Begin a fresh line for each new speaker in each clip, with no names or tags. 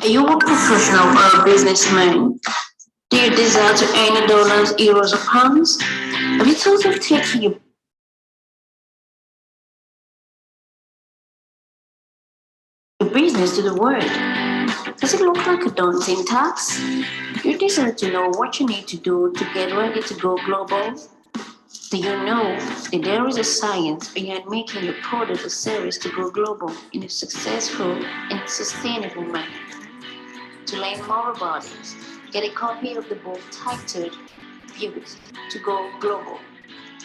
Are you a professional or a businessman? Do you desire to earn dollars, euros, or pounds? Have you thought of taking your business to the world? Does it look like a daunting task? Do you desire to know what you need to do to get ready to go global? Do you know that there is a science behind making your product or service to go global in a successful and sustainable manner? To learn more about it, get a copy of the book titled Built to Go Global,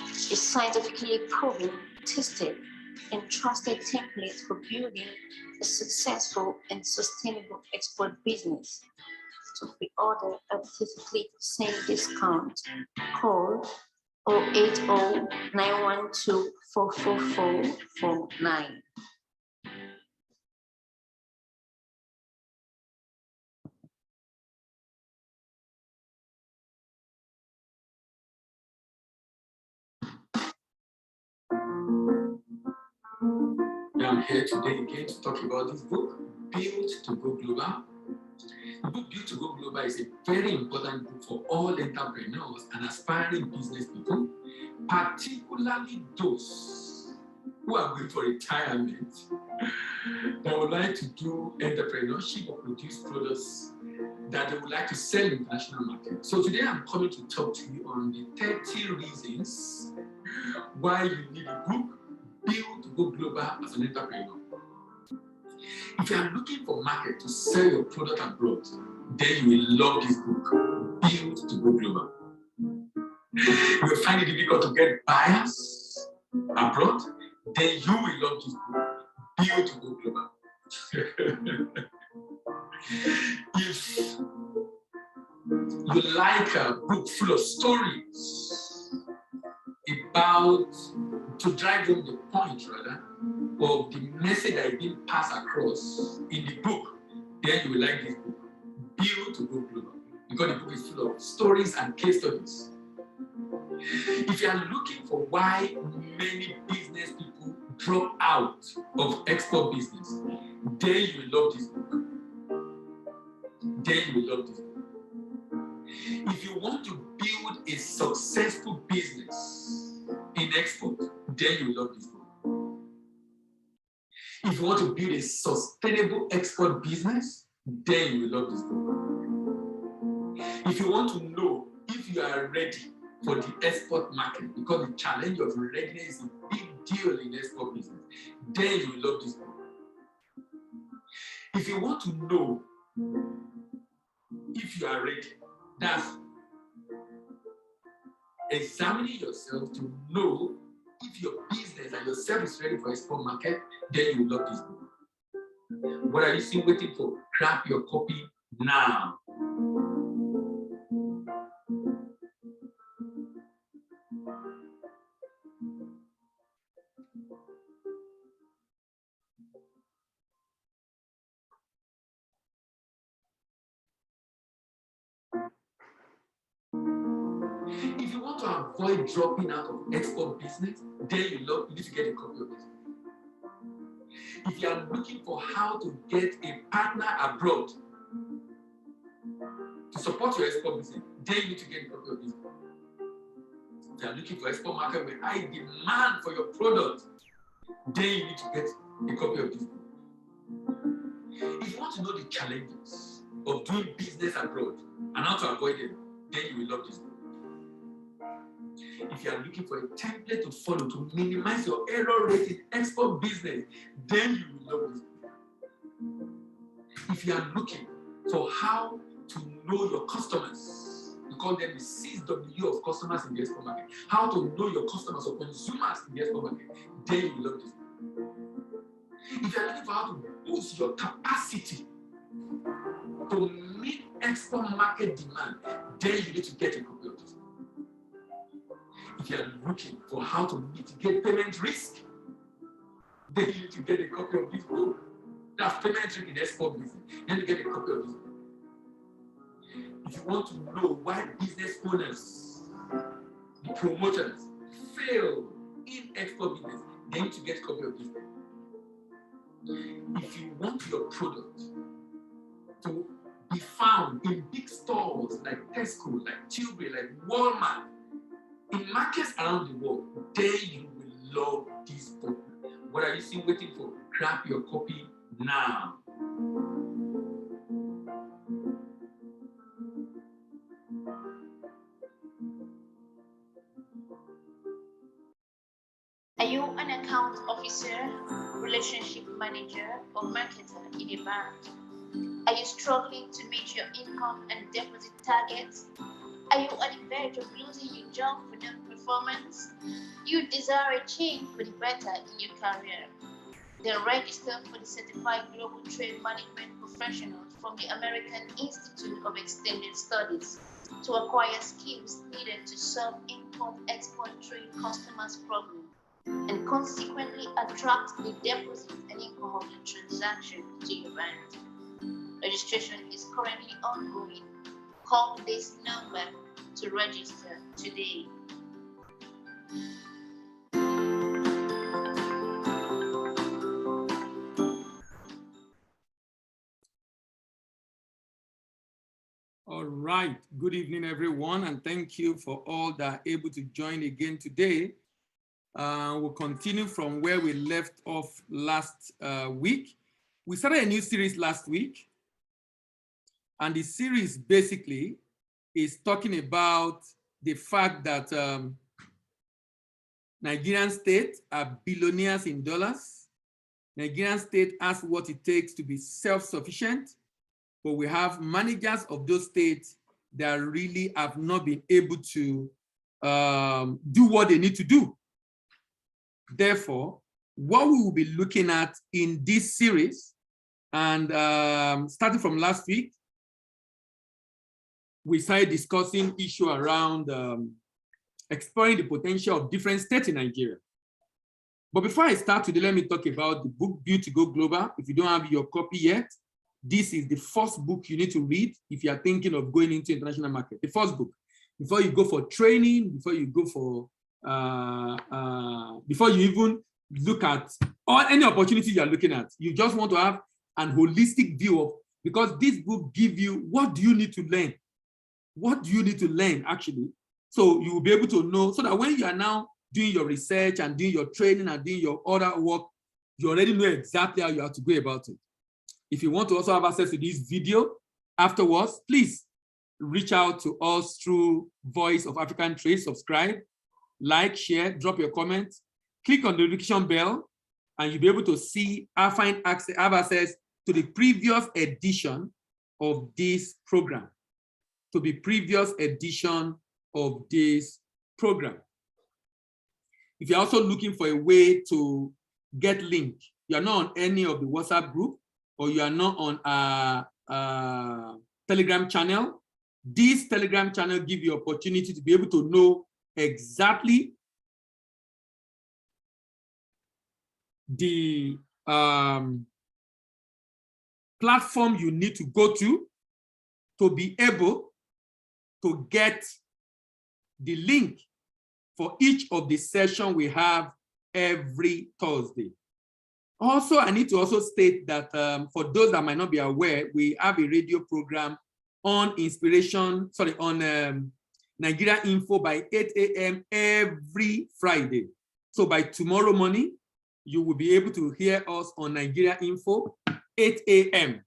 a scientifically proven, tested, and trusted template for building a successful and sustainable export business. To pre-order at 50% discount, call 080-912-44449.
I'm here today again to talk about this book, Built to Go Global. The book Built to Go Global is a very important book for all entrepreneurs and aspiring business people, particularly those who are going for retirement that would like to do entrepreneurship or produce products that they would like to sell in the international market. So today I'm coming to talk to you on the 30 reasons why you need a book Built to Go Global as an entrepreneur. If you are looking for market to sell your product abroad, then you will love this book, Built to Go Global. You will find it difficult to get buyers abroad, then you will love this book, Built to Go Global. If you like a book full of stories about, to drive home the point rather, of the message that is being passed across in the book, then you will like this book, Built to Go Global, because the book is full of stories and case studies. If you are looking for why many business people drop out of export business, then you will love this book. Then you will love this book. If you want to build a successful business in export, then you will love this book. If you want to build a sustainable export business, then you will love this book. If you want to know if you are ready for the export market, because the challenge of readiness is a big deal in export business, then you will love this book. If you want to know if you are ready, that's examining yourself to know if your business and yourself is ready for export market, then you will love this book. What are you still waiting for? Grab your copy now. If you want to avoid dropping out of export business, then you need to get a copy of it. If you are looking for how to get a partner abroad to support your export business, then you need to get a copy of this. If you are looking for export market with high demand for your product, then you need to get a copy of this. If you want to know the challenges of doing business abroad and how to avoid them, then you will love this book. If you are looking for a template to follow to minimize your error rate in export business, then you will love this book. If you are looking for how to know your customers, we call them the CW of customers in the export market, how to know your customers or consumers in the export market, then you will love this book. If you are looking for how to boost your capacity to meet export market demand, then you need to get a copy of this. If you are looking for how to mitigate payment risk, then you need to get a copy of this book. That's payment risk in export business. Then you get a copy of this book. If you want to know why business owners, the promoters, fail in export business, They need to get a copy of this book. If you want your product to be found in big stores like Tesco, like Tilbury, like Walmart, in markets around the world, then you will love this book. What are you still waiting for? Grab your copy now.
Are you an account officer, relationship manager, or marketer in a bank? Are you struggling to meet your income and deposit targets? Are you on the verge of losing your job for non-performance? You desire a change for the better in your career? Then register for the Certified Global Trade Management Professionals from the American Institute of Extended Studies to acquire skills needed to solve import-export trade customers' problems and consequently attract the deposit and income of the transaction to your bank. Registration is currently ongoing. Call this number to register today.
All right. Good evening, everyone, and thank you for all that are able to join again today. We'll continue from where we left off last week. We started a new series last week, and the series basically is talking about the fact that Nigerian state are billionaires in dollars. Nigerian state has what it takes to be self-sufficient, but we have managers of those states that really have not been able to do what they need to do. Therefore, what we will be looking at in this series, and starting from last week, we started discussing issue around exploring the potential of different states in Nigeria. But before I start today, let me talk about the book Built to Go Global. If you don't have your copy yet, this is the first book you need to read if you are thinking of going into international market. The first book, before you go for training, before you go for before you even look at any opportunity you are looking at, you just want to have an holistic view of, because this book gives you what do you need to learn, what do you need to learn actually, so you will be able to know, so that when you are now doing your research and doing your training and doing your other work, you already know exactly how you have to go about it. If you want to also have access to this video afterwards, please reach out to us through Voice of African Trade, subscribe, like, share, drop your comments, click on the notification bell, and you'll be able to see, have access to the previous edition of this program, to the previous edition of this program. If you're also looking for a way to get link, you're not on any of the WhatsApp group, or you are not on a Telegram channel, this Telegram channel gives you opportunity to be able to know exactly the platform you need to go to be able to get the link for each of the sessions we have every Thursday. Also, I need to also state that for those that might not be aware, we have a radio program on Nigeria Info by 8 a.m. every Friday. So by tomorrow morning, you will be able to hear us on Nigeria Info, 8 a.m.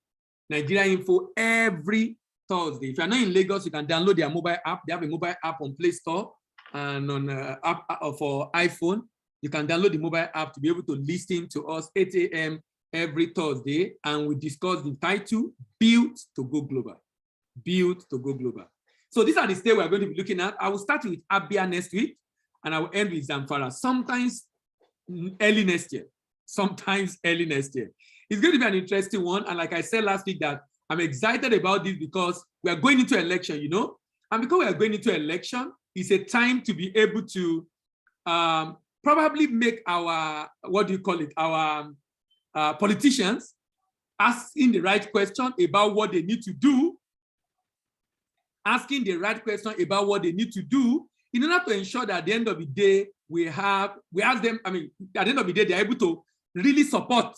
Nigeria Info every Thursday. If you're not in Lagos, you can download their mobile app. They have a mobile app on Play Store and on app for iPhone. You can download the mobile app to be able to listen to us 8 a.m. every Thursday. And we discuss the title, Built to Go Global. Built to Go Global. So these are the states we're going to be looking at. I will start with Abia next week, and I will end with Zamfara, sometimes early next year. Sometimes early next year. It's going to be an interesting one. And like I said last week, that I'm excited about this because we are going into election, you know? And because we are going into election, it's a time to be able to probably make our, what do you call it, our politicians asking the right question about what they need to do, asking the right question about what they need to do
in order to ensure that at the end of the day, we ask them, at the end of the day, they're able to really support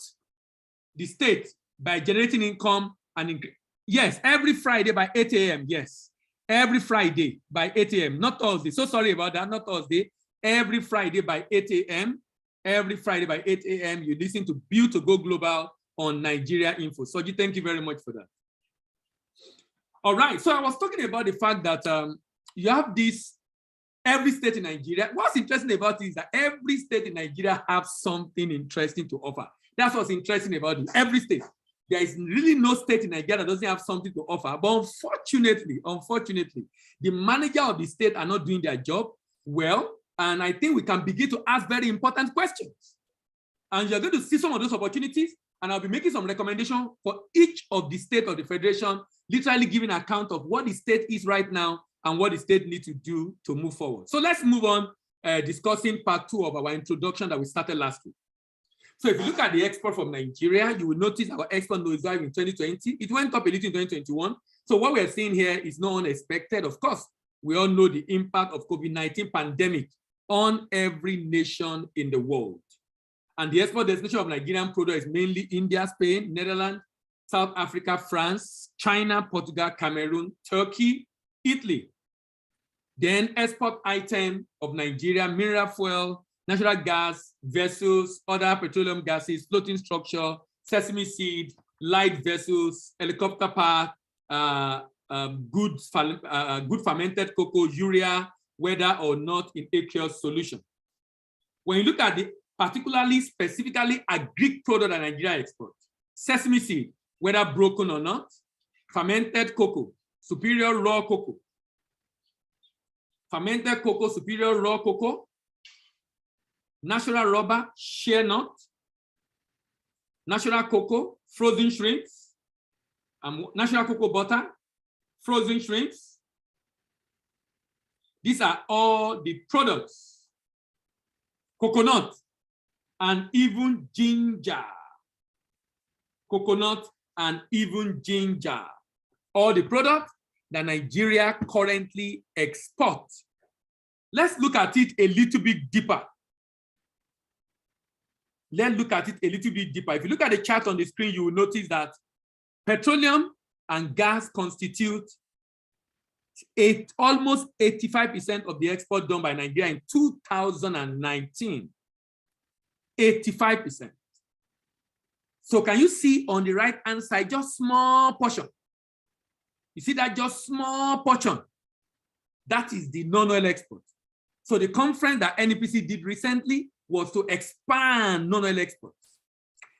the state by generating income and increase. Yes, every Friday by 8 a.m. Yes, every Friday by 8 a.m. Not Thursday. So sorry about that. Not Thursday. Every Friday by 8 a.m. Every Friday by 8 a.m. You listen to Build to Go Global on Nigeria Info. Soji, thank you very much for that. All right. So I was talking about the fact that you have this every state in Nigeria. What's interesting about it is that every state in Nigeria have something interesting to offer. That's what's interesting about it. Every state. There is really no state in Nigeria that doesn't have something to offer. But unfortunately, the manager of the state are not doing their job well. And I think we can begin to ask very important questions. And you're going to see some of those opportunities. And I'll be making some recommendations for each of the state of the federation, literally giving account of what the state is right now and what the state needs to do to move forward. So let's move on, discussing part 2 of our introduction that we started last week. So if you look at the export from Nigeria, you will notice our export nosedive in 2020. It went up a little in 2021. So what we're seeing here is not unexpected. Of course, we all know the impact of COVID-19 pandemic on every nation in the world. And the export destination of Nigerian product is mainly India, Spain, Netherlands, South Africa, France, China, Portugal, Cameroon, Turkey, Italy. Then export item of Nigeria, mineral fuel, natural gas, vessels, other petroleum gases, floating structure, sesame seed, light vessels, helicopter part, good fermented cocoa, urea, whether or not in aqueous solution. When you look at the particularly, specifically agric product that Nigeria exports, sesame seed, whether broken or not, fermented cocoa, superior raw cocoa, fermented cocoa, superior raw cocoa, natural rubber, shea nut, natural cocoa, frozen shrimps, natural cocoa butter, frozen shrimps. These are all the products. Coconut and even ginger. Coconut and even ginger. All the products that Nigeria currently exports. Let's look at it a little bit deeper. Let's look at it a little bit deeper. If you look at the chart on the screen, you will notice that petroleum and gas constitute almost 85% of the export done by Nigeria in 2019. 85%. So can you see on the right-hand side, just small portion? You see that just small portion? That is the non-oil export. So the conference that NEPC did recently was to expand non-oil exports.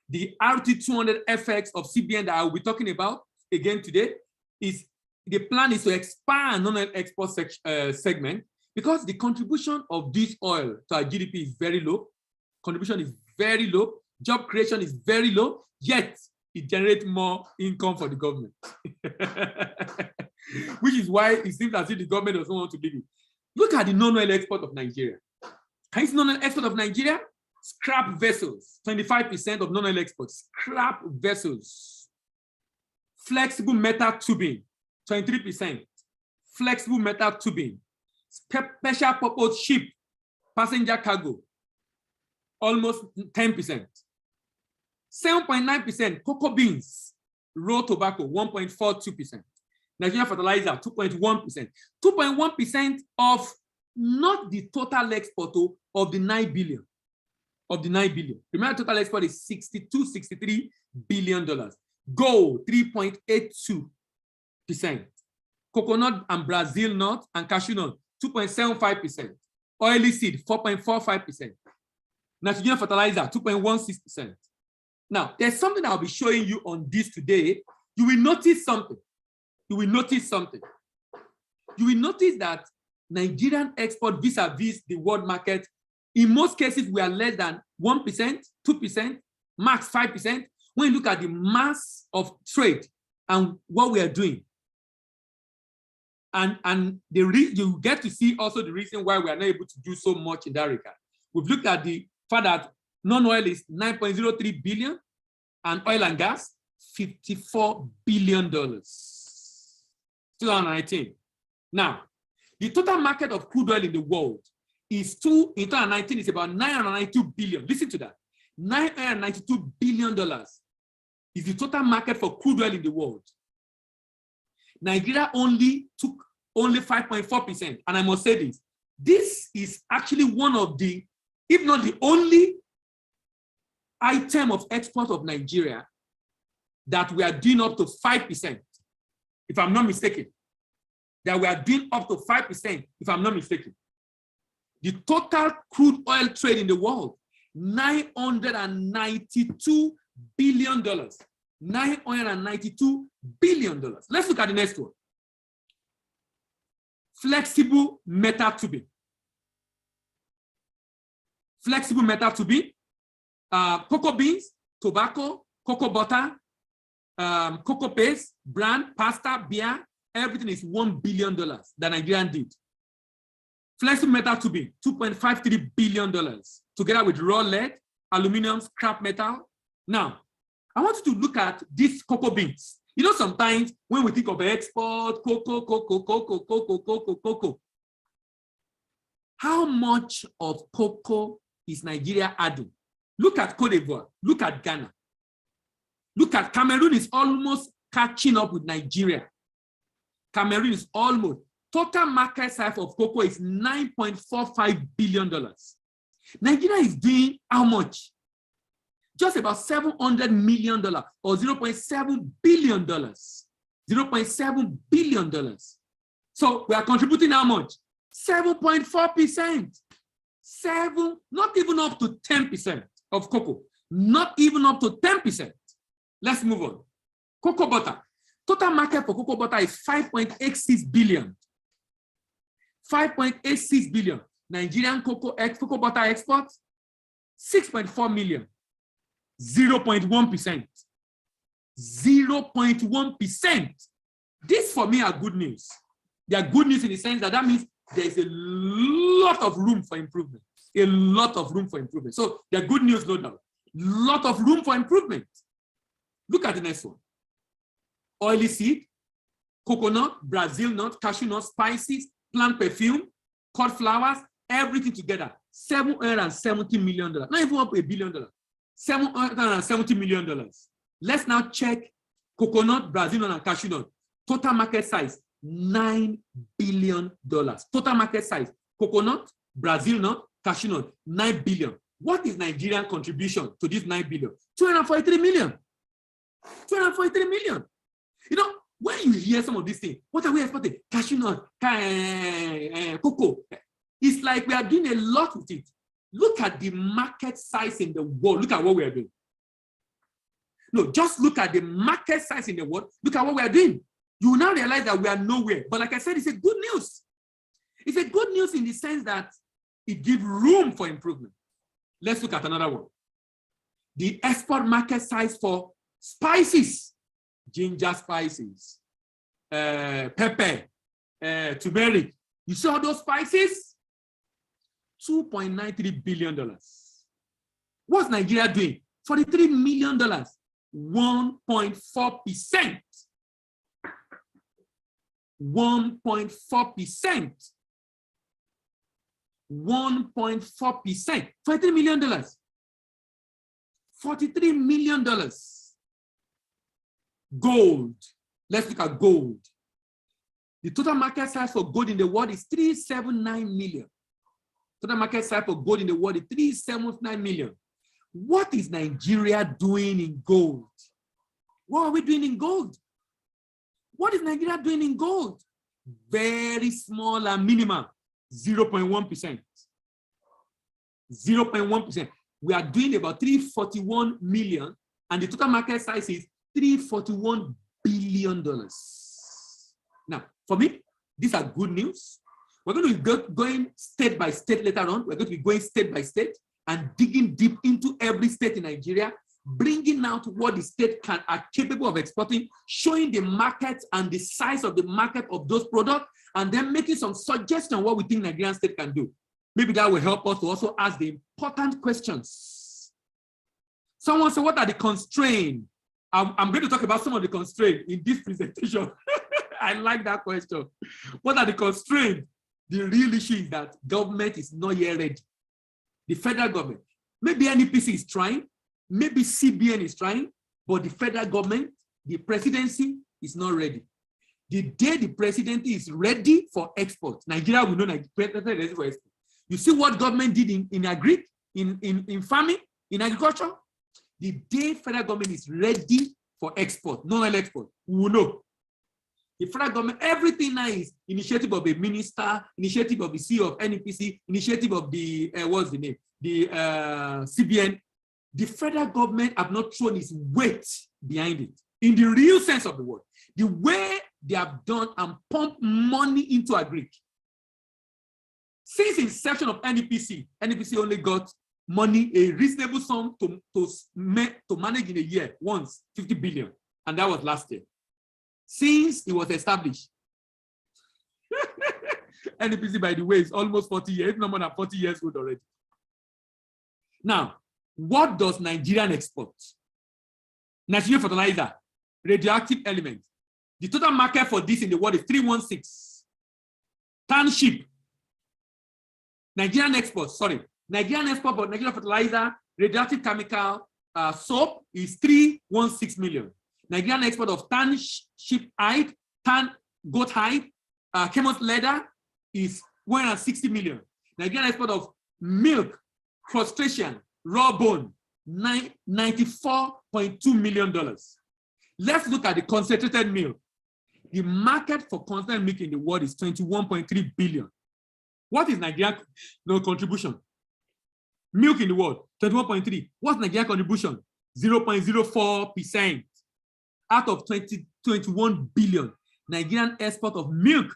The RT200FX of CBN that I will be talking about again today is the plan is to expand non-oil export segment because the contribution of this oil to our GDP is very low. Contribution is very low. Job creation is very low, yet it generates more income for the government. Which is why it seems as if the government doesn't want to leave it. Look at the non-oil export of Nigeria. Can you see non-oil export of Nigeria? Scrap vessels, 25% of non-oil exports. Scrap vessels. Flexible metal tubing, 23%. Flexible metal tubing. Special purpose ship, passenger cargo, almost 10%. 7.9% cocoa beans, raw tobacco, 1.42%. Nigerian fertilizer, 2.1%. 2.1% of not the total export of the 9 billion. Of the 9 billion. Remember, total export is $63 billion. Gold, 3.82%. Coconut and Brazil nut and cashew nut, 2.75%. Oily seed, 4.45%. Nitrogen fertilizer, 2.16%. Now, there's something I'll be showing you on this today. You will notice something. You will notice something. You will notice that Nigerian export vis-a-vis the world market, in most cases, we are less than 1%, 2%, max 5%. When you look at the mass of trade and what we are doing. And you get to see also the reason why we are not able to do so much in that regard. We've looked at the fact that non-oil is $9.03 billion and oil and gas, $54 billion. 2019. Now, The total market of crude oil in the world is in 2019 is about $992 billion. Listen to that. $992 billion is the total market for crude oil in the world. Nigeria only took 5.4%. And I must say this. This is actually one of the, if not the only item of export of Nigeria that we are doing up to 5%, if I'm not mistaken. That we are doing up to 5%, if I'm not mistaken. The total crude oil trade in the world, $992 billion. $992 billion. Let's look at the next one. Flexible metal tubing. Flexible metal tubing, cocoa beans, tobacco, cocoa butter, cocoa paste, brand, pasta, beer, everything is $1 billion that Nigerian did. Flexible metal tubing, $2.53 billion, together with raw lead, aluminum, scrap metal. Now, I want you to look at these cocoa beans. You know, sometimes when we think of export, cocoa, how much of cocoa is Nigeria adding? Look at Cote d'Ivoire, look at Ghana. Look at Cameroon is almost catching up with Nigeria. Cameroon is almost. Total market size of cocoa is $9.45 billion. Nigeria is doing how much? Just about $700 million or $0.7 billion. $0.7 billion. So we are contributing how much? 7.4%. Not even up to 10% of cocoa. Not even up to 10%. Let's move on. Cocoa butter. Total market for cocoa butter is 5.86 billion. 5.86 billion. Nigerian cocoa butter exports, 6.4 million. 0.1%. 0.1%. This for me are good news. They are good news in the sense that means there is a lot of room for improvement. A lot of room for improvement. So they are good news, no doubt. Lot of room for improvement. Look at the next one. Oily seed, coconut, Brazil nut, cashew nut, spices, plant perfume, cut flowers, everything together. $770 million. Not even up $1 billion. $770 million. Let's now check coconut, Brazil nut, and cashew nut. Total market size, $9 billion. Total market size, coconut, Brazil nut, cashew nut, $9 billion. What is Nigerian contribution to this $9 billion? $243 million. $243 million. You know, when you hear some of these things, what are we exporting? Cashew nut, cocoa. It's like we are doing a lot with it. Look at the market size in the world. Look at what we are doing. No, just look at the market size in the world. Look at what we are doing. You will now realize that we are nowhere. But like I said, it's a good news. It's a good news in the sense that it gives room for improvement. Let's look at another one. The export market size for spices, ginger spices, pepper, turmeric. You see all those spices? $2.93 billion. What's Nigeria doing? $43 million. 1.4%. 1.4%. 1.4%. $43 million. $43 million. Gold. Let's look at gold. The total market size for gold in the world is 379 million. Total market size for gold in the world is 379 million. What is Nigeria doing in gold? What are we doing in gold? What is Nigeria doing in gold? Very small and minimal, 0.1%. 0.1%. We are doing about 341 million, and the total market size is $341 billion. Now, for me, these are good news. We're going to be going state by state later on. We're going to be going state by state and digging deep into every state in Nigeria, bringing out what the state are capable of exporting, showing the market and the size of the market of those products, and then making some suggestions on what we think Nigerian state can do. Maybe that will help us to also ask the important questions. Someone said, what are the constraints? I'm going to talk about some of the constraints in this presentation. I like that question. What are the constraints The real issue is that government is not yet ready. The federal government, maybe NEPC is trying, maybe CBN is trying, but the federal government, the presidency is not ready. The day the presidency is ready for export, Nigeria will know Nigeria is ready for export. You see what government did in agri, in farming, in agriculture? The day federal government is ready for export, non-oil export, we will know. The federal government, everything now is initiative of a minister, initiative of the CEO of NEPC, initiative of the, what's the name? The CBN. The federal government have not thrown its weight behind it, in the real sense of the word. The way they have done and pumped money into agri. Since inception of NEPC, NEPC only got money, a reasonable sum to manage in a year, once, 50 billion. And that was last year. Since it was established. NEPC, by the way, is almost 40 years, if not more than 40 years old already. Now, what does Nigerian export? Nigerian fertilizer, radioactive elements. The total market for this in the world is 316. Township. Nigerian export for Nigerian fertilizer, radioactive chemical, soap is 316 million. Nigerian export of tan sheep hide, tan goat hide, camel's leather is 160 million. Nigerian export of milk, crustacean, raw bone, $94.2 million. Let's look at the concentrated milk. The market for concentrated milk in the world is 21.3 billion. What is Nigerian contribution? Milk in the world, 21.3. What's Nigerian contribution? 0.04%. Out of 21 billion, Nigerian export of milk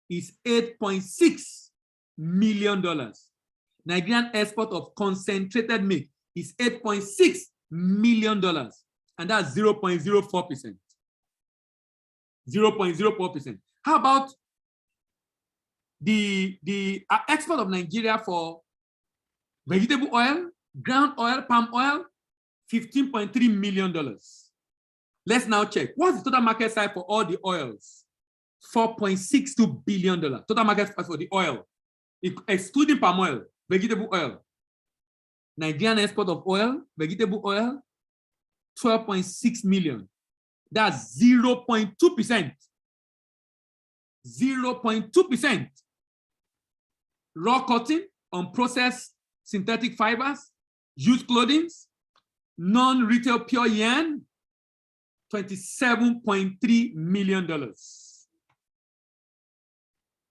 is $8.6 million. Nigerian export of concentrated milk is $8.6 million. And that's 0.04%. 0.04%. How about the export of Nigeria for vegetable oil, ground oil, palm oil? $15.3 million. Let's now check. What's the total market size for all the oils? $4.62 billion. Total market size for the oil, excluding palm oil, vegetable oil. Nigerian export of oil, vegetable oil, 12.6 million. That's 0.2%. 0.2%. Raw cotton, unprocessed synthetic fibers, used clothing, non-retail pure yarn, $27.3 million.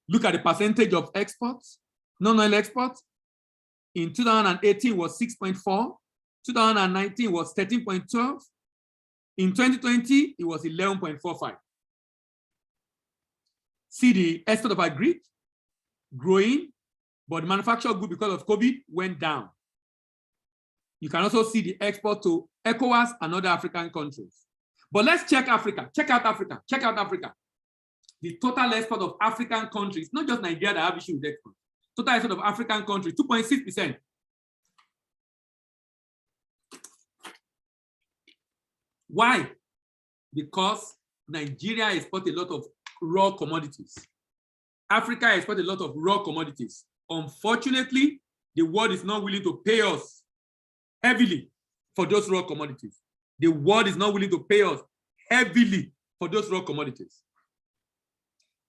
Look at the percentage of exports, non-oil exports. In 2018 was 6.4, 2019 was 13.12, in 2020 it was 11.45. See the export of agri growing, but the manufactured good because of COVID went down. You can also see the export to ECOWAS and other African countries. But let's check Africa. Check out Africa. Check out Africa. The total export of African countries, not just Nigeria that have issues with export. Total export of African countries, 2.6%. Why? Because Nigeria exports a lot of raw commodities. Africa exports a lot of raw commodities. Unfortunately, the world is not willing to pay us heavily for those raw commodities. The world is not willing to pay us heavily for those raw commodities.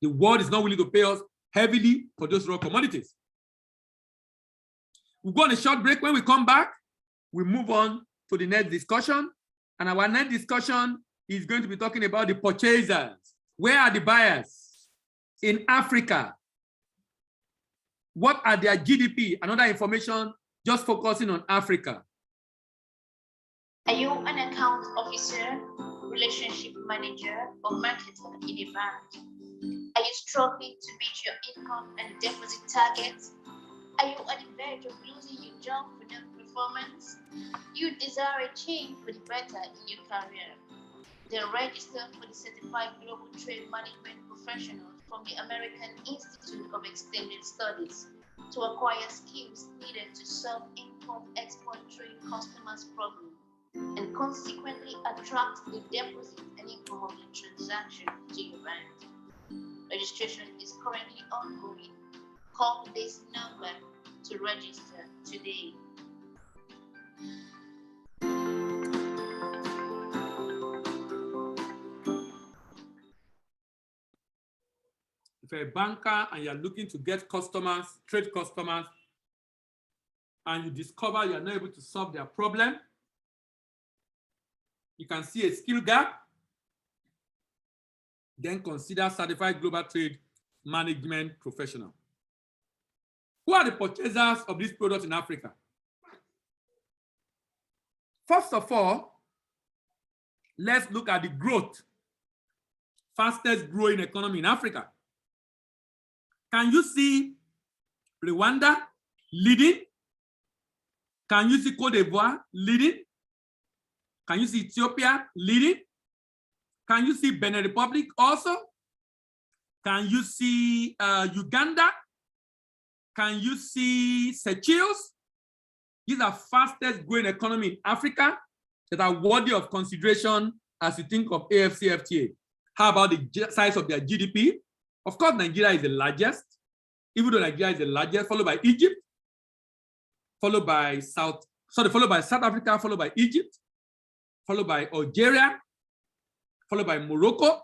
The world is not willing to pay us heavily for those raw commodities. We'll go on a short break. When we come back, we move on to the next discussion. And our next discussion is going to be talking about the purchasers. Where are the buyers? In Africa, what are their GDP? Another information just focusing on Africa.
Are you an account officer, relationship manager, or marketer in a bank? Are you struggling to meet your income and deposit targets? Are you at the verge of losing your job for non-performance? You desire a change for the better in your career? Then register for the Certified Global Trade Management Professionals from the American Institute of Extended Studies to acquire skills needed to solve income export trade customers' problems and consequently attract the deposit and income of your transaction to your bank. Registration is currently ongoing. Call this number to register today.
If you're a banker and you're looking to get customers, trade customers, and you discover you're not able to solve their problem, you can see a skill gap, then consider certified global trade management professional. Who are the purchasers of these products in Africa? First of all, let's look at the growth. Fastest growing economy in Africa. Can you see Rwanda leading? Can you see Cote d'Ivoire leading? Can you see Ethiopia leading? Can you see Benin Republic also? Can you see Uganda? Can you see Seychelles? These are fastest growing economy in Africa that are worthy of consideration as you think of AfCFTA. How about the size of their GDP? Of course, Nigeria is the largest, even though Nigeria is the largest, followed by Egypt, followed by South Africa, followed by Egypt, followed by Algeria, followed by Morocco,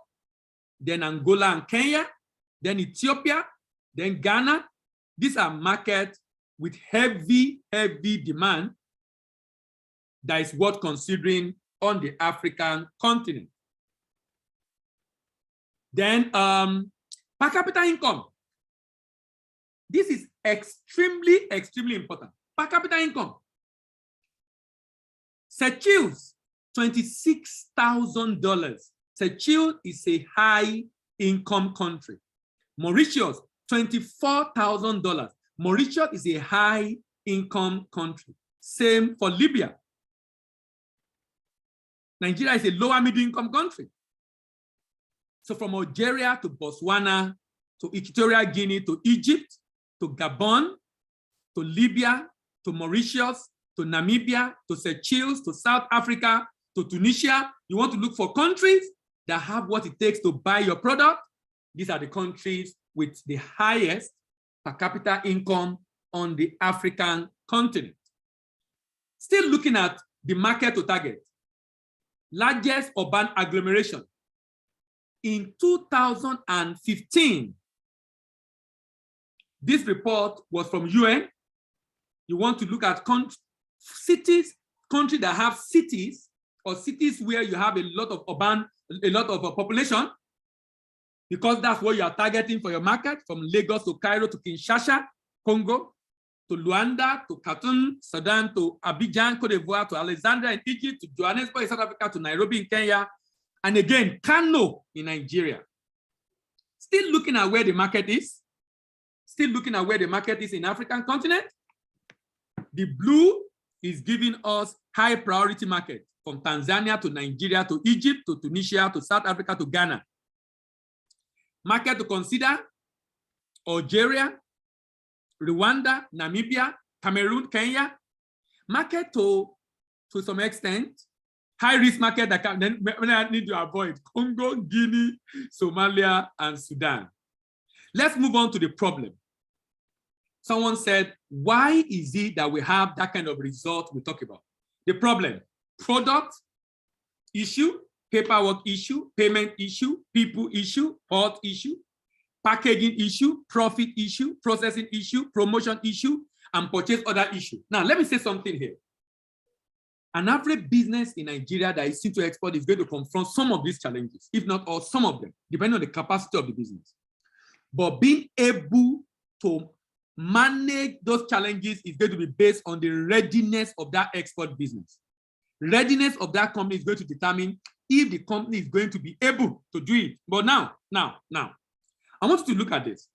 then Angola and Kenya, then Ethiopia, then Ghana. These are markets with heavy demand that is worth considering on the African continent. Then per capita income. This is extremely important. Per capita income. Seychelles, $26,000. Seychelles is a high income country. Mauritius, $24,000. Mauritius is a high income country. Same for Libya. Nigeria is a lower middle income country. So from Algeria to Botswana, to Equatorial Guinea, to Egypt, to Gabon, to Libya, to Mauritius, to Namibia, to Seychelles, to South Africa, to Tunisia. You want to look for countries that have what it takes to buy your product. These are the countries with the highest per capita income on the African continent. Still looking at the market to target. Largest urban agglomeration. In 2015, this report was from UN. You want to look at countries that have cities, or cities where you have a lot of population, because that's what you are targeting for your market, from Lagos to Cairo to Kinshasa, Congo, to Luanda, to Khartoum, Sudan, to Abidjan, Cote d'Ivoire, to Alexandria in Egypt, to Johannesburg in South Africa, to Nairobi in Kenya, and again, Kano in Nigeria. Still looking at where the market is. Still looking at where the market is in African continent. The blue is giving us high priority market from Tanzania to Nigeria to Egypt to Tunisia to South Africa to Ghana. Market to consider: Algeria, Rwanda, Namibia, Cameroon, Kenya. Market to some extent, high risk market that I need to avoid: Congo, Guinea, Somalia, and Sudan. Let's move on to the problem. Someone said, why is it that we have that kind of result we talk about? The problem: product issue, paperwork issue, payment issue, people issue, port issue, packaging issue, profit issue, processing issue, promotion issue, and purchase order issue. Now, let me say something here. An average business in Nigeria that is seeking to export is going to confront some of these challenges, if not all, some of them, depending on the capacity of the business. But being able to manage those challenges is going to be based on the readiness of that export business. Readiness of that company is going to determine if the company is going to be able to do it. But now, I want you to look at this.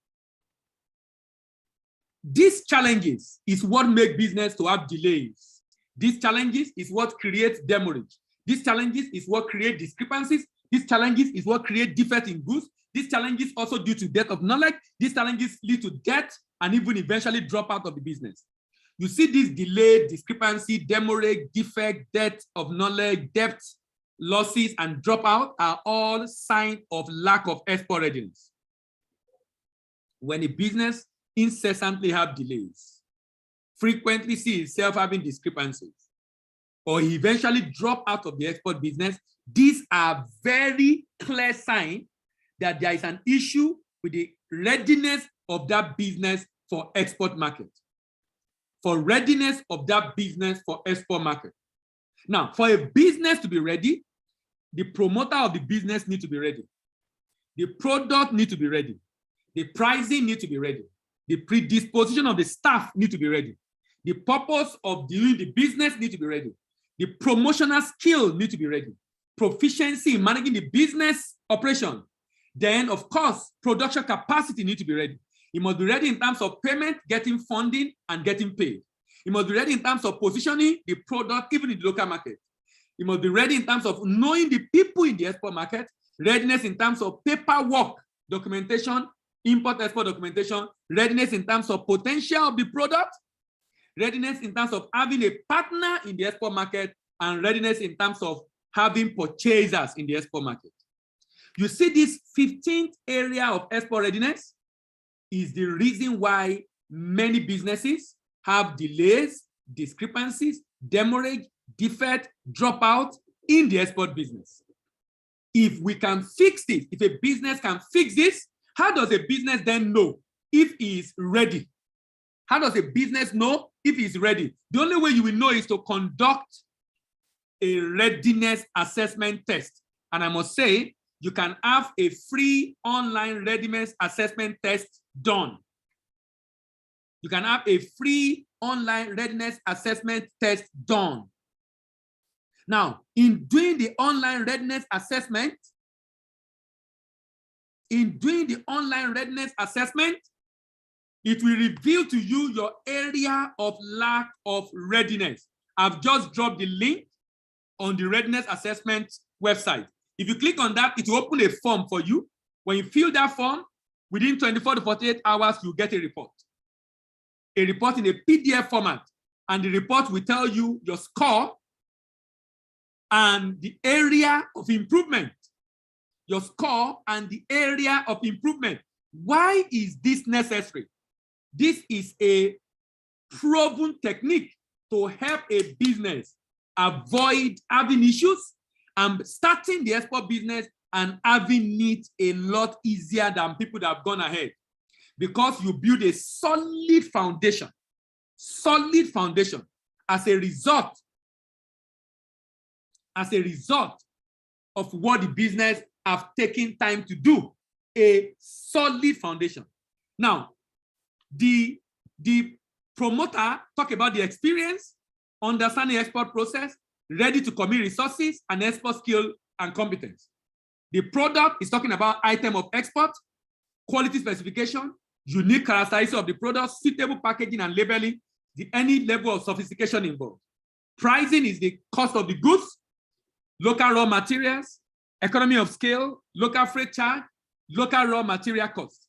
These challenges is what make business to have delays. These challenges is what creates demurrage. These challenges is what create discrepancies. These challenges is what create defect in goods. These challenges also due to dearth of knowledge. These challenges lead to debt and even eventually drop out of the business. You see this delay, discrepancy, demurrage, defect, debt of knowledge, debt, losses, and dropout are all signs of lack of export readiness. When a business incessantly have delays, frequently see itself having discrepancies, or eventually drop out of the export business, these are very clear signs that there is an issue with the readiness of that business for export market. For readiness of that business for export market. Now, for a business to be ready, the promoter of the business needs to be ready. The product needs to be ready. The pricing needs to be ready. The predisposition of the staff needs to be ready. The purpose of doing the business needs to be ready. The promotional skill needs to be ready. Proficiency in managing the business operation. Then, of course, production capacity needs to be ready. It must be ready in terms of payment, getting funding, and getting paid. It must be ready in terms of positioning the product, even in the local market. It must be ready in terms of knowing the people in the export market, readiness in terms of paperwork, documentation, import-export documentation, readiness in terms of potential of the product, readiness in terms of having a partner in the export market, and readiness in terms of having purchasers in the export market. You see, this 15th area of export readiness is the reason why many businesses have delays, discrepancies, demurrage, defect, dropout in the export business. If we can fix this, if a business can fix this, how does a business then know if he is ready? How does a business know if he is ready? The only way you will know is to conduct a readiness assessment test. And I must say, you can have a free online readiness assessment test done. You can have a free online readiness assessment test done. Now, in doing the online readiness assessment, it will reveal to you your area of lack of readiness. I've just dropped the link on the readiness assessment website. If you click on that, it will open a form for you. When you fill that form, within 24 to 48 hours, you get a report. A report in a PDF format. And the report will tell you your score and the area of improvement. Your score and the area of improvement. Why is this necessary? This is a proven technique to help a business avoid having issues and starting the export business and having it a lot easier than people that have gone ahead. Because you build a solid foundation as a result of what the business have taken time to do, a solid foundation. Now, the promoter talk about the experience, understanding export process, ready to commit resources and export skill and competence. The product is talking about item of export, quality specification, unique characteristics of the product, suitable packaging and labeling, any level of sophistication involved. Pricing is the cost of the goods, local raw materials, economy of scale, local freight charge, local raw material cost.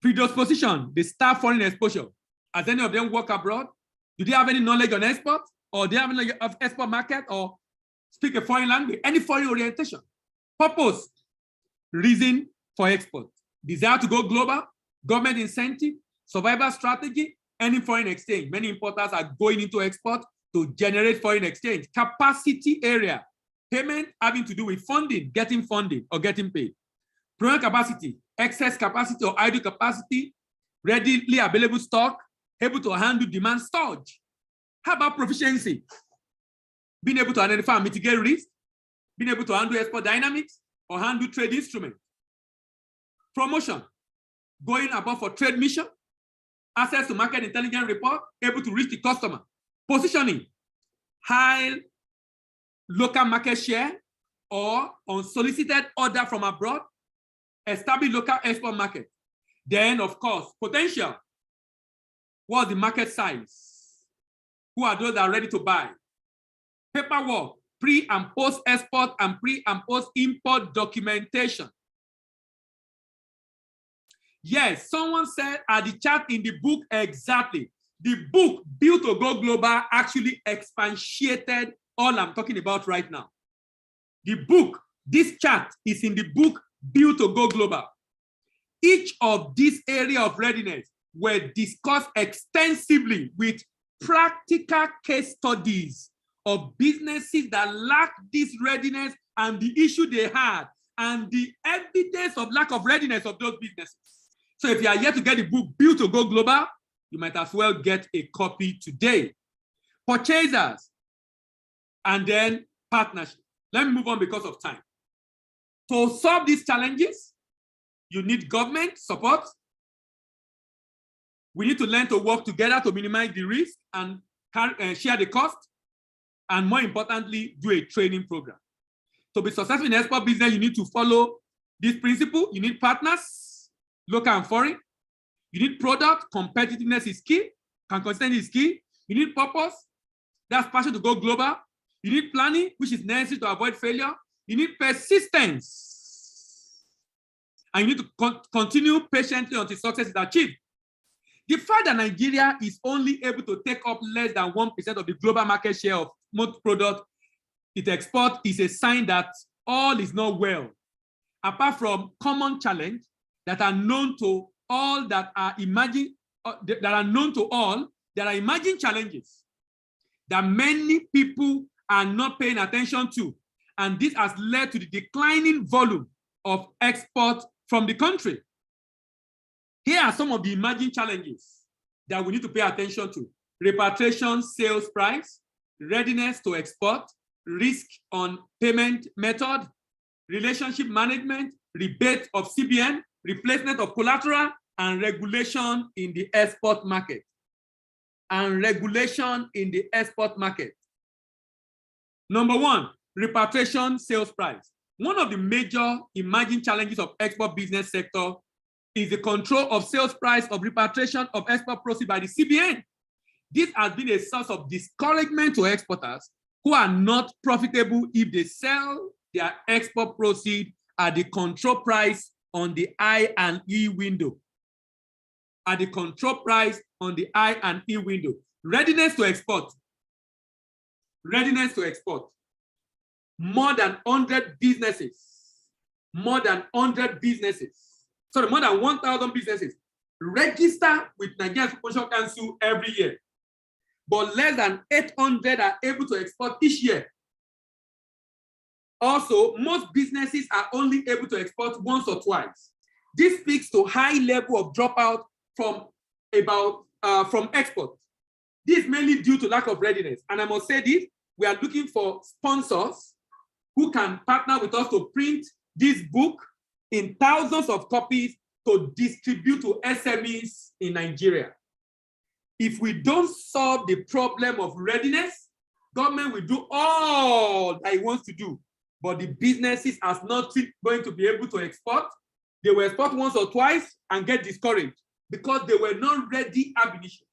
Predisposition, the staff foreign exposure. Has any of them work abroad? Do they have any knowledge on export? Or do they have any knowledge of export market or speak a foreign language? Any foreign orientation? Purpose, reason for export. Desire to go global, government incentive, survival strategy, any foreign exchange. Many importers are going into export to generate foreign exchange. Capacity area, payment having to do with funding, getting funding or getting paid. Product capacity, excess capacity or idle capacity, readily available stock, able to handle demand surge. How about proficiency? Being able to identify and mitigate risk, being able to handle export dynamics or handle trade instruments. Promotion, going above for trade mission, access to market intelligence report, able to reach the customer. Positioning, high local market share or unsolicited order from abroad, establish local export market. Then, of course, potential. What's the market size? Who are those that are ready to buy? Paperwork, pre and post export and pre and post import documentation. Yes, someone said at the chart in the book exactly. The book, Built to Go Global, actually expatiated all I'm talking about right now. The book, this chart is in the book, Built to Go Global. Each of these areas of readiness were discussed extensively with practical case studies of businesses that lacked this readiness and the issue they had and the evidence of lack of readiness of those businesses. So if you are here to get the book Built to Go Global, you might as well get a copy today. Purchasers and then partnership. Let me move on because of time. To solve these challenges, you need government support. We need to learn to work together to minimize the risk and share the cost. And more importantly, do a training program. To be successful in export business, you need to follow this principle. You need partners, local and foreign. You need product, competitiveness is key, consistency is key. You need purpose, that's passion to go global. You need planning, which is necessary to avoid failure. You need persistence. And you need to continue patiently until success is achieved. The fact that Nigeria is only able to take up less than 1% of the global market share of most products it exports is a sign that all is not well. Apart from common challenges that are known to all that are emerging, there are emerging challenges that many people are not paying attention to. And this has led to the declining volume of export from the country. Here are some of the emerging challenges that we need to pay attention to: repatriation, sales price, readiness to export, risk on payment method, relationship management, rebate of CBN, replacement of collateral, and regulation in the export market. Number one, repatriation sales price. One of the major emerging challenges of export business sector is the control of sales price of repatriation of export proceeds by the CBN. This has been a source of discouragement to exporters who are not profitable if they sell their export proceeds at the control price on the I&E window. Readiness to export. More than 1,000 businesses register with Nigerian Promotion Council every year, but less than 800 are able to export each year. Also, most businesses are only able to export once or twice. This speaks to high level of dropout from export. This is mainly due to lack of readiness. And I must say this, we are looking for sponsors who can partner with us to print this book in thousands of copies to distribute to SMEs in Nigeria. If we don't solve the problem of readiness, government will do all that it wants to do, but the businesses are not going to be able to export. They will export once or twice and get discouraged because they were not ready ab initio.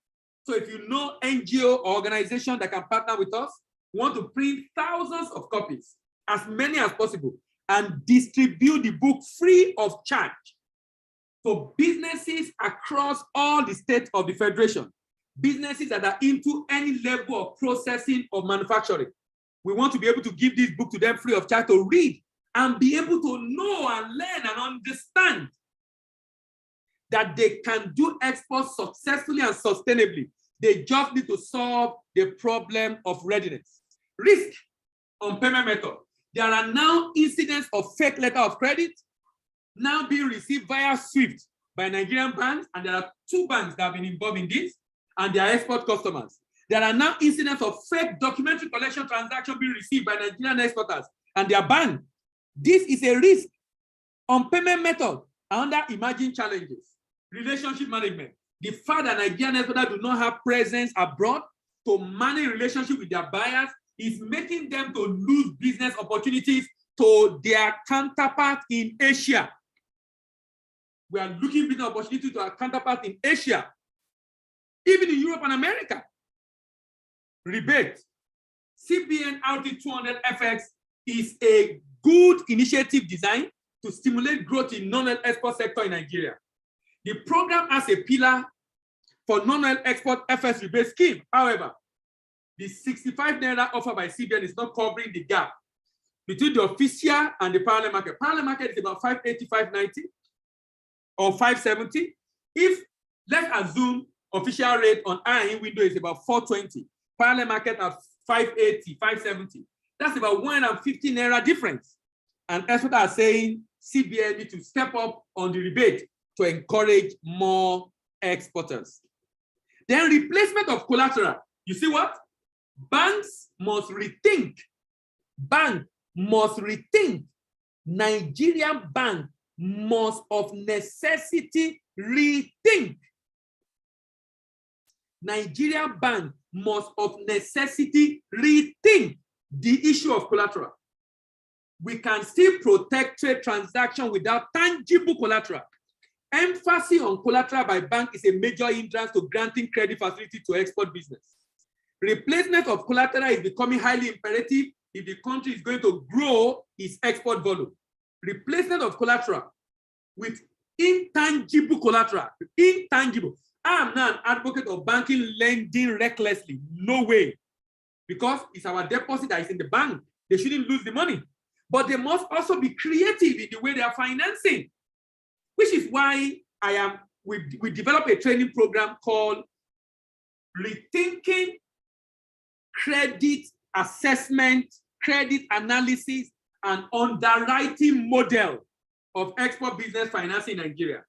So if you know NGO or organization that can partner with us, we want to print thousands of copies, as many as possible, and distribute the book free of charge to businesses across all the states of the Federation, businesses that are into any level of processing or manufacturing. We want to be able to give this book to them free of charge to read and be able to know and learn and understand that they can do exports successfully and sustainably. They just need to solve the problem of readiness. Risk on payment method. There are now incidents of fake letter of credit now being received via SWIFT by Nigerian banks, and there are 2 banks that have been involved in this, and their export customers. There are now incidents of fake documentary collection transactions being received by Nigerian exporters, and they are banned. This is a risk on payment method under emerging challenges. Relationship management. The fact that Nigerian exporters do not have presence abroad to manage relationship with their buyers is making them to lose business opportunities to their counterpart in Asia. We are looking for business opportunity to our counterpart in Asia, even in Europe and America. Rebate. CBN RT200 FX is a good initiative designed to stimulate growth in non-export sector in Nigeria. The program has a pillar for non-export FX rebate scheme. However, the 65 naira offered by CBN is not covering the gap between the official and the parallel market. Parallel market is about 580, 590. or 570. If, let's assume official rate on iron window is about 420, parallel market at 580, 570. That's about 150 naira difference. And experts are saying CBN need to step up on the rebate to encourage more exporters. Then replacement of collateral. You see what? Banks must rethink. Bank must rethink. Nigerian bank must of necessity rethink. Nigerian bank must of necessity rethink the issue of collateral. We can still protect trade transaction without tangible collateral. Emphasis on collateral by bank is a major hindrance to granting credit facility to export business. Replacement of collateral is becoming highly imperative if the country is going to grow its export volume. Replacement of collateral with intangible collateral, intangible. I am not an advocate of banking lending recklessly, no way. Because it's our deposit that is in the bank. They shouldn't lose the money. But they must also be creative in the way they are financing, which is why we developed a training program called Rethinking Credit Assessment, Credit Analysis, and Underwriting Model of Export Business Financing in Nigeria.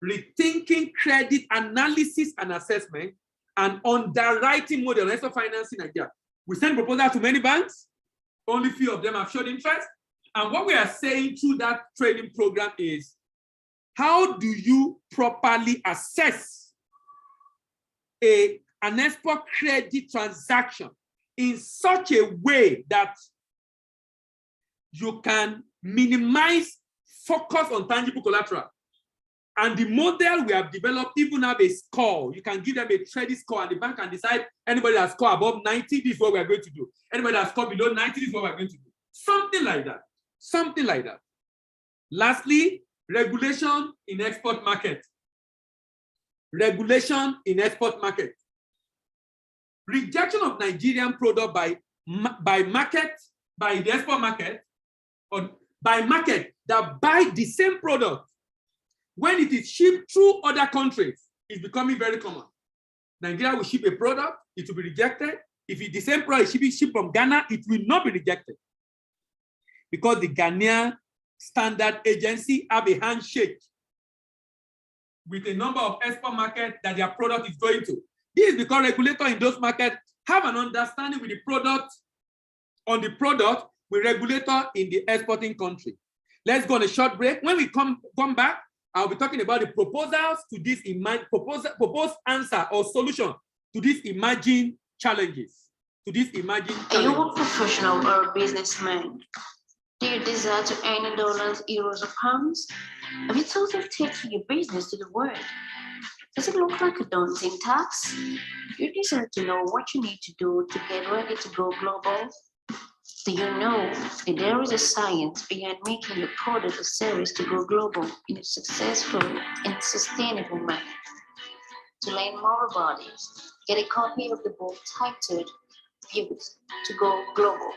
Rethinking Credit Analysis and Assessment and Underwriting Model of Export Financing in Nigeria. We sent proposals to many banks. Only few of them have shown interest. And what we are saying through that training program is, how do you properly assess an export credit transaction in such a way that you can minimize focus on tangible collateral? And the model we have developed even have a score. You can give them a credit score and the bank can decide anybody that score above 90, this is what we are going to do. Anybody that score below 90, this is what we are going to do. Something like that. Something like that. Lastly, regulation in export market. Regulation in export market. Rejection of Nigerian product by the export market, or by market that buy the same product when it is shipped through other countries is becoming very common. Nigeria will ship a product, it will be rejected. If it's the same product shipped from Ghana, it will not be rejected. Because the Ghanaian Standard Agency have a handshake with a number of export markets that their product is going to. This is because regulators in those markets have an understanding with the product, on the product, with regulator in the exporting country. Let's go on a short break. When we come back, I'll be talking about the proposals to this proposed answer or solution to these emerging challenges.
Are you a professional or a businessman? Do you desire to earn in dollars, euros, or pounds? Have you thought of taking your business to the world? Does it look like a daunting task? You deserve to know what you need to do to get ready to go global. Do you know that there is a science behind making your product or service to go global in a successful and sustainable manner? To learn more about it, get a copy of the book titled Built to Go Global.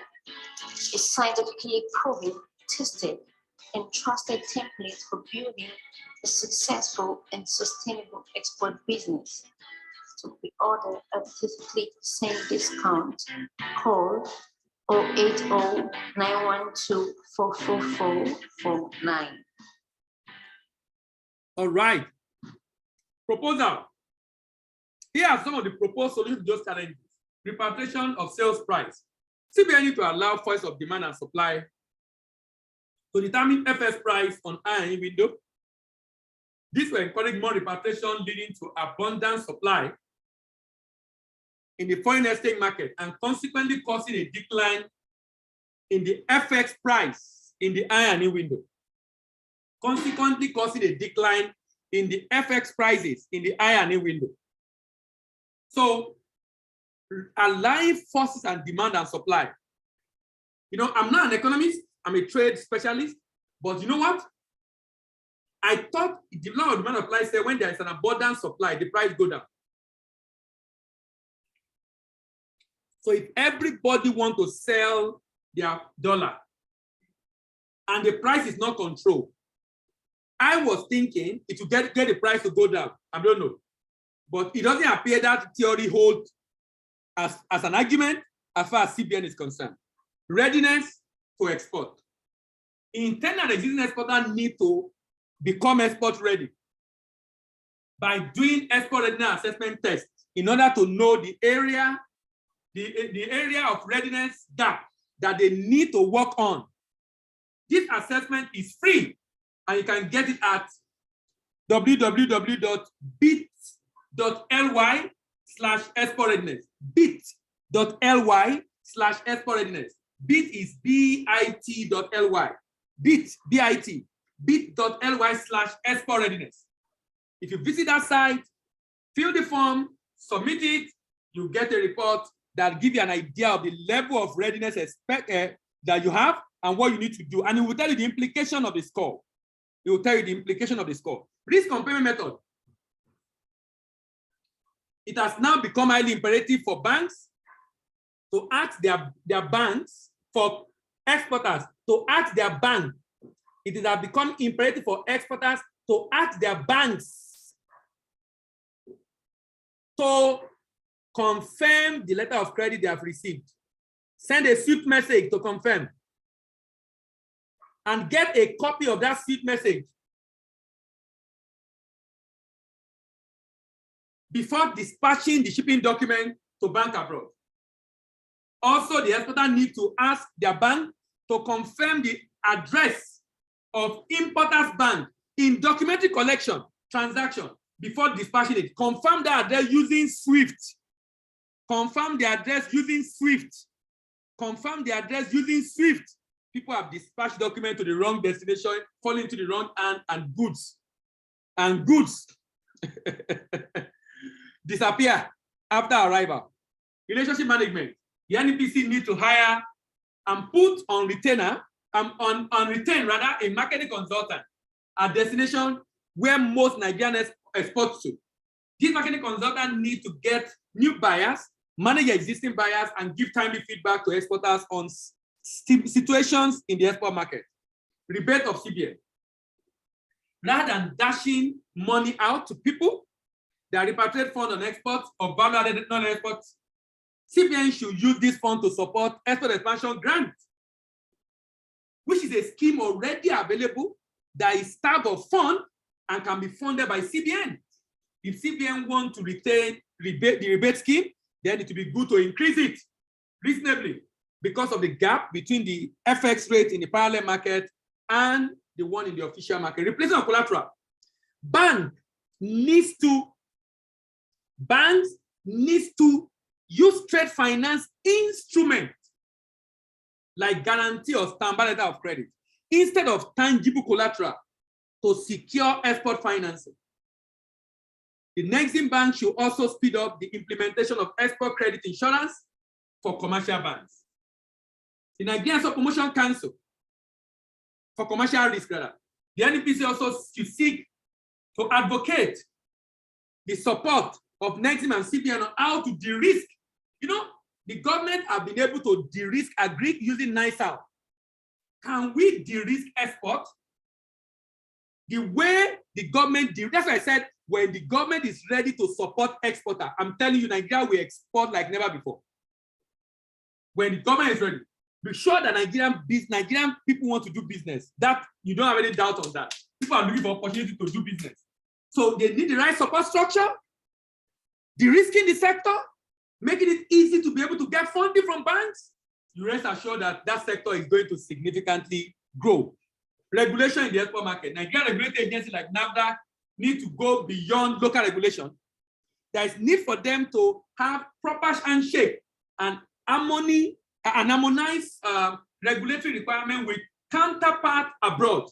A scientifically proven, tested, and trusted template for building a successful and sustainable export business. To be ordered at 50% discount, call 080-912-44449.
All right. Proposal. Here are some of the proposed solutions to those challenges. Repatriation of sales price. CBN need to allow choice of demand and supply to determine FS price on iron window. This will encourage more repatriation, leading to abundant supply in the foreign exchange market and consequently causing a decline in the FX price in the iron window. Consequently causing a decline in the FX prices in the iron window. So, align forces and demand and supply. You know, I'm not an economist, I'm a trade specialist, but you know what? I thought the law of demand and supply said when there is an abundant supply, the price go down. So if everybody wants to sell their dollar and the price is not controlled, I was thinking it will get the price to go down. I don't know. But it doesn't appear that theory holds as an argument as far as CBN is concerned. Readiness to export. Internal and existing exporters need to become export ready by doing export readiness assessment tests in order to know the area of readiness gap that they need to work on. This assessment is free, and you can get it at www.bit.ly/export readiness. bit.ly/export readiness. Bit is bit.ly. bit.ly/export readiness. If you visit that site, fill the form, submit it, you get a report that gives you an idea of the level of readiness that you have and what you need to do. And it will tell you the implication of the score. It will tell you the implication of the score. Risk on payment method. It has now become highly imperative for banks to ask their banks, for exporters to ask their bank. It has become imperative for exporters to ask their banks to confirm the letter of credit they have received. Send a swift message to confirm. And get a copy of that swift message before dispatching the shipping document to bank abroad. Also, the exporter needs to ask their bank to confirm the address of importer's bank in documentary collection transaction before dispatching it. Confirm the address using SWIFT. Confirm the address using SWIFT. Confirm the address using SWIFT. People have dispatched document to the wrong destination, falling into the wrong hand, and goods disappear after arrival. Relationship management. The NEPC needs to hire and put on retainer, retain a marketing consultant at destination where most Nigerians export to. This marketing consultant needs to get new buyers, manage existing buyers, and give timely feedback to exporters on situations in the export market. Rebate of CBN. Rather than dashing money out to people that repatriate funds on exports or value-added non-exports, CBN should use this fund to support export expansion grant, which is a scheme already available that is type of fund and can be funded by CBN. If CBN wants to retain the rebate scheme, then it will be good to increase it reasonably because of the gap between the FX rate in the parallel market and the one in the official market. Replacement of collateral. Banks needs to use trade finance instruments like guarantee or standby letter of credit instead of tangible collateral to secure export financing. The Nexim Bank should also speed up the implementation of export credit insurance for commercial banks. The Nigerian Export Promotion Council for commercial risk, the NEPC also should seek to advocate the support of Nexim and CBN on how to de-risk. You know, the government have been able to de-risk agri using NISAL. Can we de-risk export? The way the government de-risk, that's why I said, when the government is ready to support exporter, I'm telling you, Nigeria will export like never before. When the government is ready, be sure that Nigerian people want to do business. That you don't have any doubt on that. People are looking for opportunity to do business. So they need the right support structure, de-risking the sector, making it easy to be able to get funding from banks. You rest assured that that sector is going to significantly grow. Regulation in the export market. Nigerian regulatory agencies like NAFDAC need to go beyond local regulation. There is need for them to have proper handshake and harmonize regulatory requirement with counterpart abroad.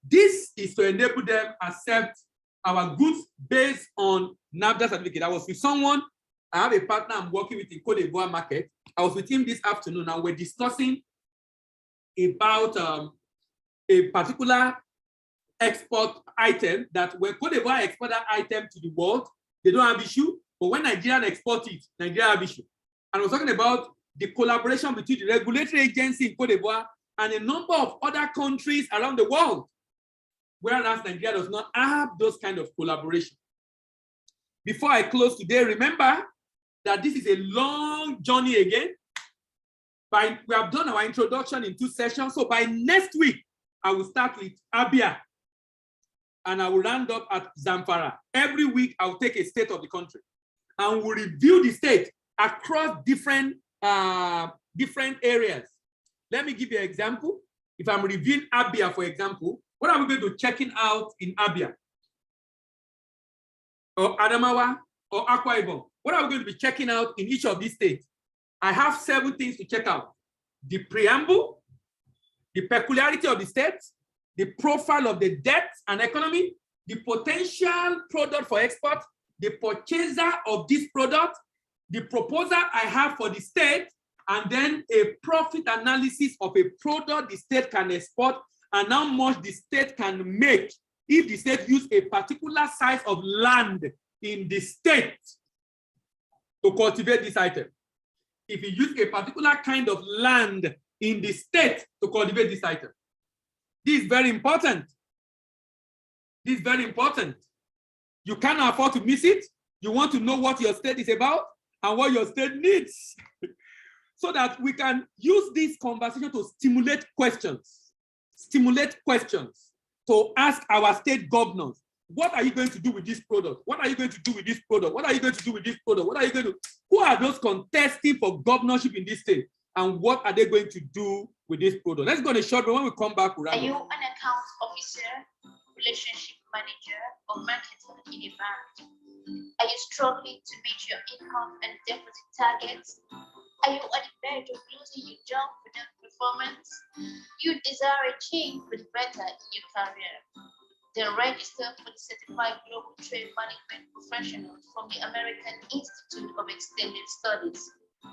This is to enable them accept our goods based on NAFDAC certificate. I was with someone, I have a partner I'm working with in Cote d'Ivoire market. I was with him this afternoon and we're discussing about a particular export item that when Cote d'Ivoire export that item to the world, they don't have issue, but when Nigerian export it, Nigeria have issue. And I was talking about the collaboration between the regulatory agency in Cote d'Ivoire and a number of other countries around the world. whereas Nigeria does not have those kind of collaboration. Before I close today, remember that this is a long journey again. We have done our introduction in 2 sessions. So by next week, I will start with Abia and I will round up at Zamfara. Every week, I will take a state of the country and we'll review the state across different areas. Let me give you an example. If I'm reviewing Abia, for example, what are we going to check out in Abia? Or Adamawa or Akwa Ibom? What are we going to be checking out in each of these states? I have 7 things to check out: the preamble, the peculiarity of the state, the profile of the debt and economy, the potential product for export, the purchaser of this product, the proposal I have for the state, and then a profit analysis of a product the state can export and how much the state can make if the state use a particular size of land in the state to cultivate this item. If you use a particular kind of land in the state to cultivate this item. This is very important. This is very important. You cannot afford to miss it. You want to know what your state is about and what your state needs so that we can use this conversation to stimulate questions to ask our state governors. What are you going to do with this product? What are you going to do with this product? What are you going to do with this product? What are you going to? Who are those contesting for governorship in this state? And what are they going to do with this product? Let's go on a short break. When we come back, we'll
Are you an account officer, relationship manager, or marketer in a bank? Are you struggling to meet your income and deposit targets? Are you on the verge of losing your job without performance? You desire a change for the better in your career. Then register for the Certified Global Trade Management Professionals from the American Institute of Extended Studies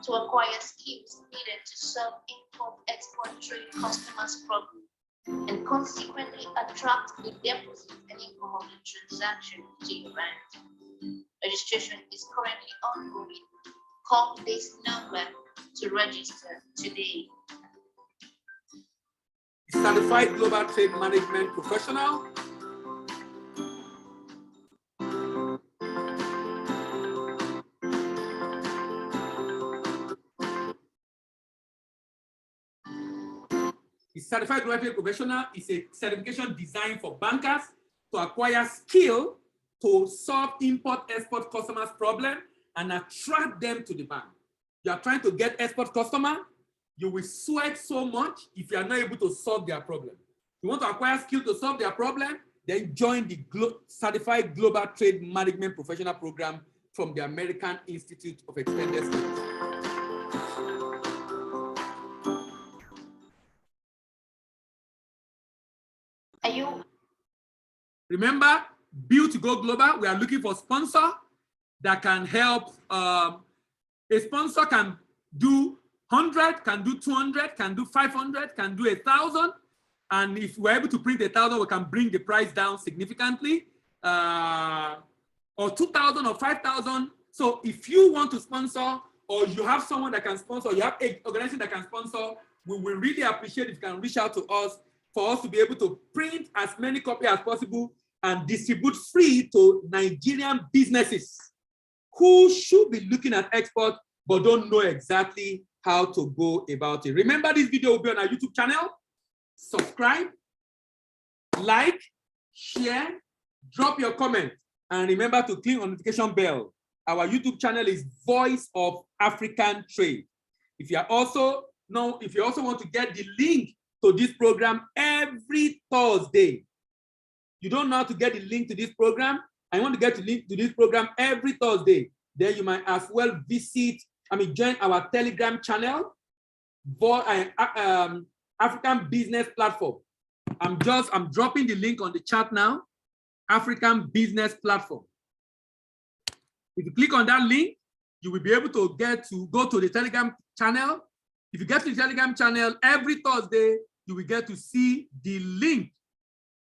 to acquire skills needed to solve import-export trade customers' problems and consequently attract the deposit and income of the transaction to your bank. Registration is currently ongoing. Call this number to register today.
Certified Global Trade Management Professional. The Certified Global Trade Professional is a certification designed for bankers to acquire skill to solve import-export customers' problem and attract them to the bank. You are trying to get export customer, you will sweat so much if you are not able to solve their problem. You want to acquire skill to solve their problem, then join the Certified Global Trade Management Professional Program from the American Institute of Extended Studies. Remember, Build to Go Global, we are looking for a sponsor that can help. A sponsor can do 100, can do 200, can do 500, can do 1,000. And if we're able to print 1,000, we can bring the price down significantly, or 2,000 or 5,000. So if you want to sponsor, or you have someone that can sponsor, you have an organization that can sponsor, we will really appreciate if you can reach out to us for us to be able to print as many copies as possible and distribute free to Nigerian businesses who should be looking at export but don't know exactly how to go about it. Remember, this video will be on our YouTube channel. Subscribe, like, share, drop your comment, and remember to click on the notification bell. Our YouTube channel is Voice of African Trade. If you also want to get the link to this program every Thursday, you don't know how to get the link to this program, and you want to get the link to this program every Thursday, then you might as well join our Telegram channel, African Business Platform. I'm dropping the link on the chat now, African Business Platform. If you click on that link, you will be able to go to the Telegram channel. If you get to the Telegram channel every Thursday, you will get to see the link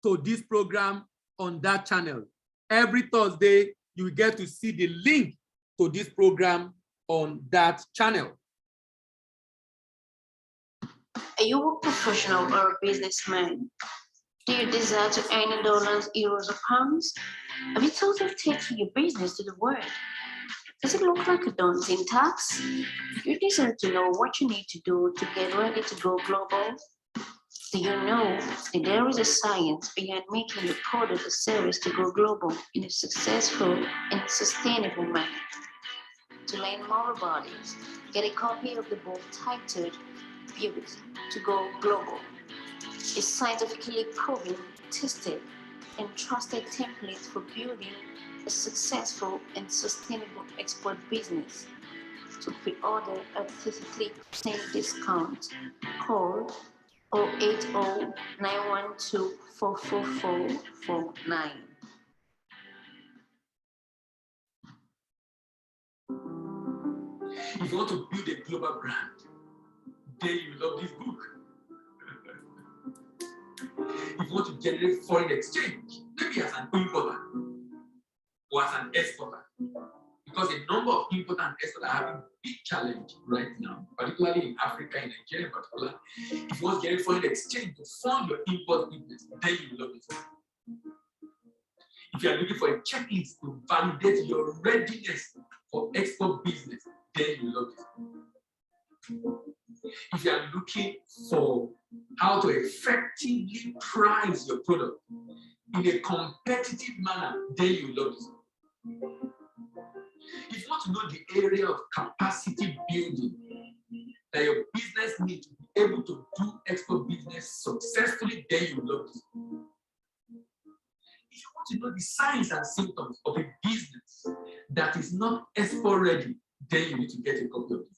to this program on that channel. Every Thursday, you will get to see the link to this program on that channel.
Are you a professional or a businessman? Do you desire to earn in dollars, euros, or pounds? Have you thought of taking your business to the world? Does it look like a daunting task? Do you desire to know what you need to do to get ready to go global? Do you know that there is a science behind making your product or service to go global in a successful and sustainable manner? To learn more about it, get a copy of the book titled Built to Go Global, a scientifically proven, tested, and trusted template for building a successful and sustainable export business. To pre-order at 33% discount, call 080-912-44449.
If you want to build a global brand, then you love this book. If you want to generate foreign exchange, maybe as an importer or as an exporter, because a number of importers and exporters are having big challenge right now, particularly in Africa, in Nigeria in particular. If you want to generate foreign exchange to fund your import business, then you love it. If you are looking for a checklist to validate your readiness for export business, then you love it. If you are looking for how to effectively price your product in a competitive manner, then you love it. If you want to know the area of capacity building that your business needs to be able to do export business successfully, then you love it. If you want to know the signs and symptoms of a business that is not export ready, then you need to get a copy of it.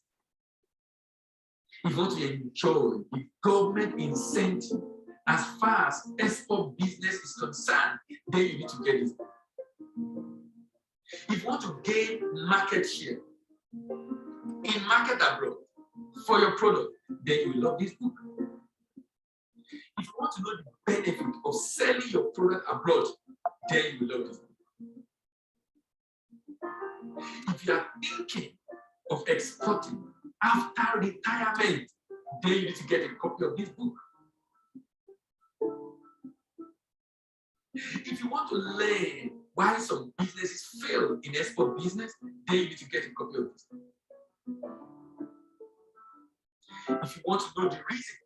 If you want to enjoy the government incentive as far as export business is concerned, then you need to get it. If you want to gain market share in market abroad for your product, then you will love this book. If you want to know the benefit of selling your product abroad, then you will love this book. If you are thinking of exporting after retirement, then you need to get a copy of this book. If you want to learn why some businesses fail in export business, then you need to get a copy of this. If you want to know the reason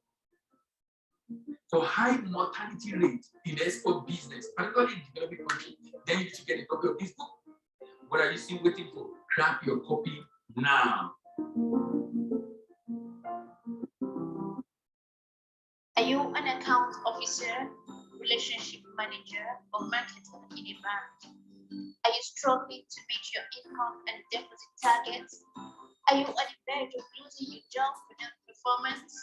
for high mortality rate in export business, particularly in developing countries, then you need to get a copy of this book. What are you still waiting for? Grab your copy now.
Are you an account officer, relationship manager, or marketer in a bank? Are you struggling to meet your income and deposit targets? Are you on the verge of losing your job without performance?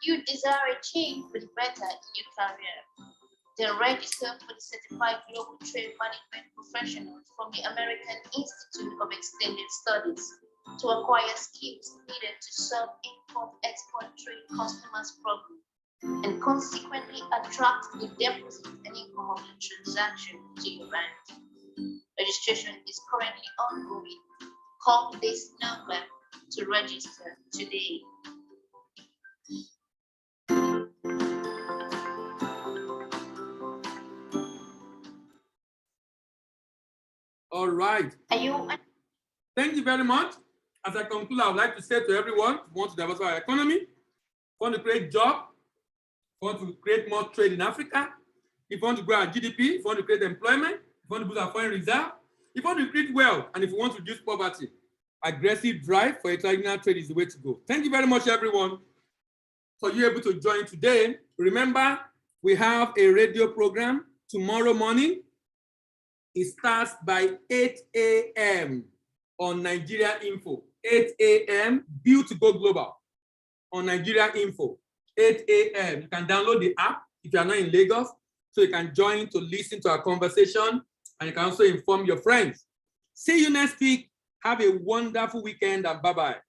You desire a change for the better in your career? Then register for the Certified Global Trade Management Professionals from the American Institute of Extended Studies to acquire skills needed to serve import-export trade customers' problems and consequently attract the deposit and income of the transaction to your bank. Registration is currently ongoing. Call this number to register today.
All right. Thank you very much. As I conclude, I would like to say to everyone who wants to diversify our economy, want to create jobs, want to create more trade in Africa, if you want to grow our GDP, if you want to create employment, if you want to boost our foreign reserve, if you want to create wealth, and if you want to reduce poverty, aggressive drive for international trade is the way to go. Thank you very much, everyone, for you able to join today. Remember, we have a radio program tomorrow morning. It starts by 8 a.m. on Nigeria Info. 8 a.m. Built to Go Global on Nigeria Info. 8 a.m. You can download the app if you are not in Lagos, so you can join to listen to our conversation, and you can also inform your friends. See you next week. Have a wonderful weekend, and bye-bye.